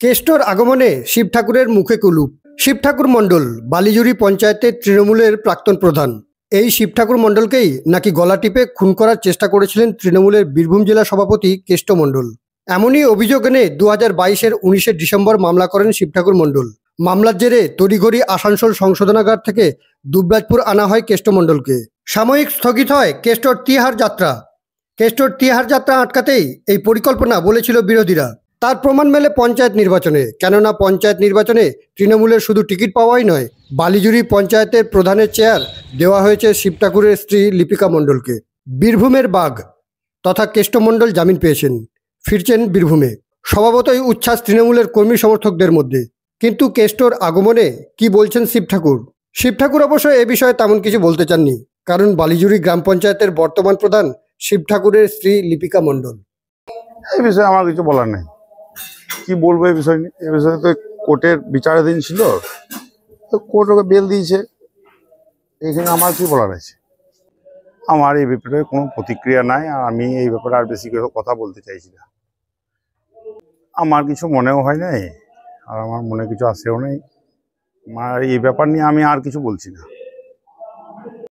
কেষ্টর আগমনে শিব ঠাকুরের মুখে কুলুপ। শিব ঠাকুর মণ্ডল বালিজুড়ি পঞ্চায়েতের তৃণমূলের প্রাক্তন প্রধান। এই শিব ঠাকুর মণ্ডলকেই নাকি গলা টিপে খুন করার চেষ্টা করেছিলেন তৃণমূলের বীরভূম জেলা সভাপতি কেষ্ট মণ্ডল। এমনই অভিযোগ এনে 2022-এর 19শে ডিসেম্বর মামলা করেন শিব ঠাকুর মণ্ডল। মামলার জেরে তড়িঘড়ি আসানসোল সংশোধনাগার থেকে দুবরাজপুর আনা হয় কেষ্ট মণ্ডলকে। সাময়িক স্থগিত হয় কেষ্টর তিহার যাত্রা। কেষ্টর তিহার যাত্রা আটকাতেই এই পরিকল্পনা বলেছিল বিরোধীরা। তার প্রমাণ মেলে পঞ্চায়েত নির্বাচনে, কেননা পঞ্চায়েত নির্বাচনে তৃণমূলের শুধু টিকিট পাওয়াই নয়, বালিজুড়ি পঞ্চায়েতের প্রধানের চেয়ার দেওয়া হয়েছে শিব ঠাকুরের স্ত্রী লিপিকা মণ্ডলকে। বীরভূমের বাঘ তথা কেষ্ট মণ্ডল জামিন পেয়েছেন, ফিরছেন বীরভূমে। স্বভাবতই উচ্ছ্বাস তৃণমূলের কর্মী সমর্থকদের মধ্যে। কিন্তু কেষ্টর আগমনে কি বলছেন শিব ঠাকুর? শিব ঠাকুর অবশ্য এ বিষয়ে তেমন কিছু বলতে চাননি, কারণ বালিজুড়ি গ্রাম পঞ্চায়েতের বর্তমান প্রধান শিব ঠাকুরের স্ত্রী লিপিকা মণ্ডল। এই বিষয়ে আমার কিছু বলার নেই। কি বলবো এই বিষয় নিয়ে? এই বিষয়ে তো কোর্টের বিচারাধীন ছিল, তো কোর্ট ওকে বেল দিয়েছে। এখানে আমার কি বলার আছে? আমার এই ব্যাপারে কোনো প্রতিক্রিয়া নাই, আর আমি এই ব্যাপারে আর বেশি কথা বলতে চাইছি না। আমার কিছু মনেও হয় নাই, আর আমার মনে কিছু আসেও নাই। আমার এই ব্যাপার নিয়ে আমি আর কিছু বলছি না।